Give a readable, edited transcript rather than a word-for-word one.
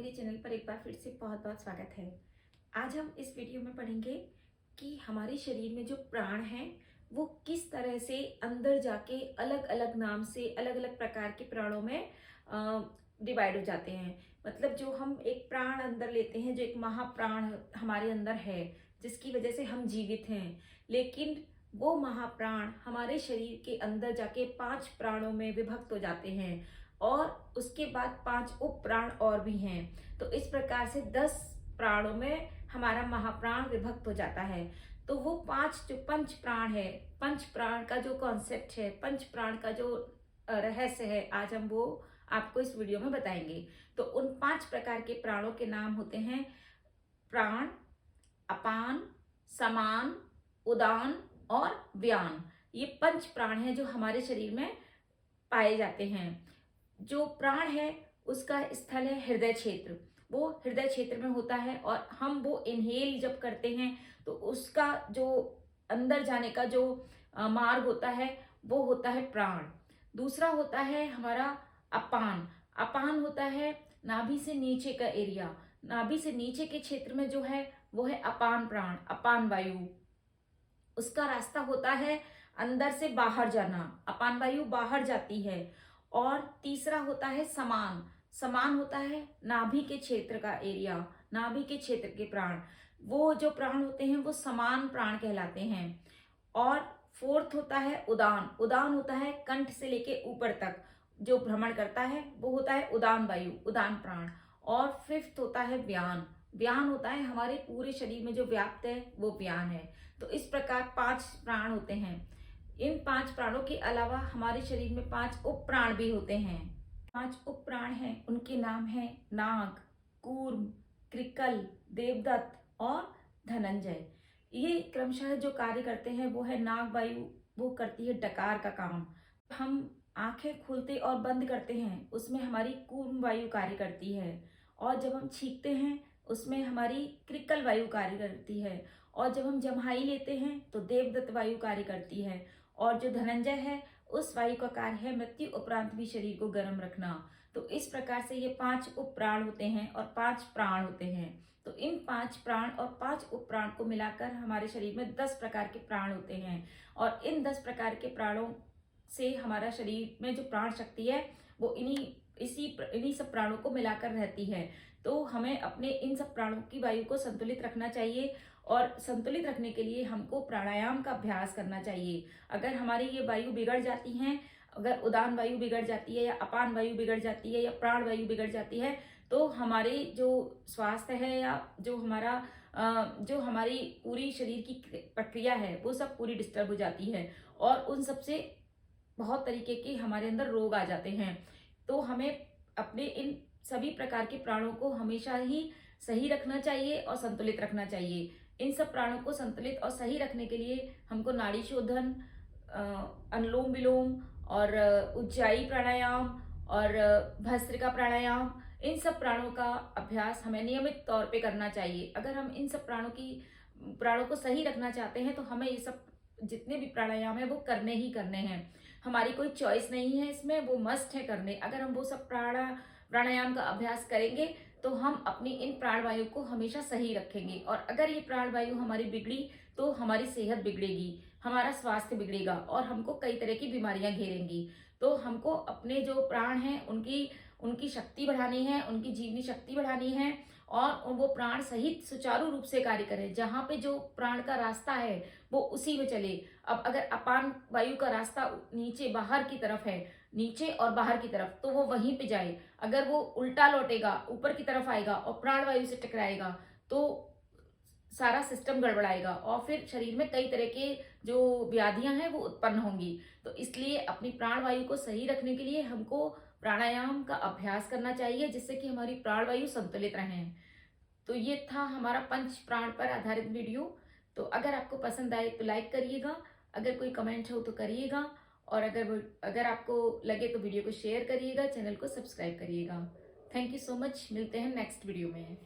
मेरे चैनल पर एक बार फिर से बहुत बहुत स्वागत है। आज हम इस वीडियो में पढ़ेंगे कि हमारे शरीर में जो प्राण हैं वो किस तरह से अंदर जाके अलग अलग नाम से अलग अलग प्रकार के प्राणों में डिवाइड हो जाते हैं। मतलब जो हम एक प्राण अंदर लेते हैं, जो एक महाप्राण हमारे अंदर है जिसकी वजह से हम जीवित हैं, लेकिन वो महाप्राण हमारे शरीर के अंदर जाके 5 प्राणों में विभक्त हो जाते हैं और उसके बाद 5 उप प्राण और भी हैं। तो इस प्रकार से 10 प्राणों में हमारा महाप्राण विभक्त हो जाता है। तो वो 5 जो पंच प्राण है, पंच प्राण का जो कॉन्सेप्ट है, पंच प्राण का जो रहस्य है, आज हम वो आपको इस वीडियो में बताएंगे। तो उन 5 प्रकार के प्राणों के नाम होते हैं प्राण, अपान, समान, उदान और व्यान। ये पंच प्राण है जो हमारे शरीर में पाए जाते हैं। जो प्राण है उसका स्थल है हृदय क्षेत्र। वो हृदय क्षेत्र में होता है और हम वो इनहेल जब करते हैं तो उसका जो अंदर जाने का जो मार्ग होता है वो होता है प्राण। दूसरा होता है हमारा अपान। अपान होता है नाभि से नीचे का एरिया। नाभि से नीचे के क्षेत्र में जो है वो है अपान प्राण, अपान वायु। उसका रास्ता होता है अंदर से बाहर जाना, अपान वायु बाहर जाती है। और तीसरा होता है समान। समान होता है नाभि के क्षेत्र का एरिया, नाभि के क्षेत्र के प्राण। वो जो प्राण होते हैं वो समान प्राण कहलाते हैं। और फोर्थ होता है उदान। उदान होता है कंठ से लेके ऊपर तक जो भ्रमण करता है वो होता है उदान वायु, उदान प्राण। और फिफ्थ होता है व्यान। व्यान होता है हमारे पूरे शरीर में जो व्याप्त है वो व्यान है। तो इस प्रकार 5 प्राण होते हैं। इन 5 प्राणों के अलावा हमारे शरीर में 5 उप प्राण भी होते हैं। 5 उप प्राण हैं, उनके नाम हैं नाग, कूर्म, कृकल, देवदत्त और धनंजय। ये क्रमशः जो कार्य करते हैं वो है नाग वायु, वो करती है डकार का काम। हम आंखें खोलते और बंद करते हैं उसमें हमारी कूर्म वायु कार्य करती है। और जब हम छींकते हैं उसमें हमारी कृकल वायु कार्य करती है। और जब हम जम्हाई लेते हैं तो देवदत्त वायु कार्य करती है। और जो धनंजय है उस वायु का कार्य है मृत्यु उपरांत भी शरीर को गर्म रखना। तो इस प्रकार से ये 5 उप प्राण होते हैं और 5 प्राण होते हैं। तो इन 5 प्राण और 5 उप प्राण को मिलाकर हमारे शरीर में 10 प्रकार के प्राण होते हैं। और इन 10 प्रकार के प्राणों से हमारा शरीर में जो प्राण शक्ति है वो इन्हीं सब प्राणों को मिलाकर रहती है। तो हमें अपने इन सब प्राणों की वायु को संतुलित रखना चाहिए और संतुलित रखने के लिए हमको प्राणायाम का अभ्यास करना चाहिए। अगर हमारी ये वायु बिगड़ जाती है, अगर उदान वायु बिगड़ जाती है या अपान वायु बिगड़ जाती है या प्राण वायु बिगड़ जाती है तो हमारे जो स्वास्थ्य है या जो हमारी पूरी शरीर की प्रक्रिया है वो सब पूरी डिस्टर्ब हो जाती है और उन सबसे बहुत तरीके के हमारे अंदर रोग आ जाते हैं। तो हमें अपने इन सभी प्रकार के प्राणों को हमेशा ही सही रखना चाहिए और संतुलित रखना चाहिए। इन सब प्राणों को संतुलित और सही रखने के लिए हमको नाड़ी शोधन, अनुलोम विलोम और उज्जाई प्राणायाम और भस्त्रिका प्राणायाम, इन सब प्राणों का अभ्यास हमें नियमित तौर पे करना चाहिए। अगर हम इन सब प्राणों को सही रखना चाहते हैं तो हमें ये सब जितने भी प्राणायाम है वो करने ही करने हैं। हमारी कोई चॉइस नहीं है इसमें, वो मस्ट है करने। अगर हम वो सब प्राणायाम का अभ्यास करेंगे तो हम अपनी इन प्राणवायु को हमेशा सही रखेंगे। और अगर ये प्राणवायु हमारी बिगड़ी तो हमारी सेहत बिगड़ेगी, हमारा स्वास्थ्य बिगड़ेगा और हमको कई तरह की बीमारियां घेरेंगी। तो हमको अपने जो प्राण हैं उनकी शक्ति बढ़ानी है, उनकी जीवनी शक्ति बढ़ानी है और वो प्राण सहित सुचारू रूप से कार्य करें। जहाँ पे जो प्राण का रास्ता है वो उसी में चले। अब अगर अपान वायु का रास्ता नीचे बाहर की तरफ है, नीचे और बाहर की तरफ, तो वो वहीं पे जाए। अगर वो उल्टा लौटेगा, ऊपर की तरफ आएगा और प्राण वायु से टकराएगा तो सारा सिस्टम गड़बड़ाएगा और फिर शरीर में कई तरह के जो व्याधियां हैं वो उत्पन्न होंगी। तो इसलिए अपनी प्राण वायु को सही रखने के लिए हमको प्राणायाम का अभ्यास करना चाहिए जिससे कि हमारी प्राण वायु संतुलित रहे। तो ये था हमारा पंच प्राण पर आधारित वीडियो। तो अगर आपको पसंद आए तो लाइक करिएगा, अगर कोई कमेंट हो तो करिएगा और अगर आपको लगे तो वीडियो को शेयर करिएगा, चैनल को सब्सक्राइब करिएगा। थैंक यू सो मच, मिलते हैं नेक्स्ट वीडियो में।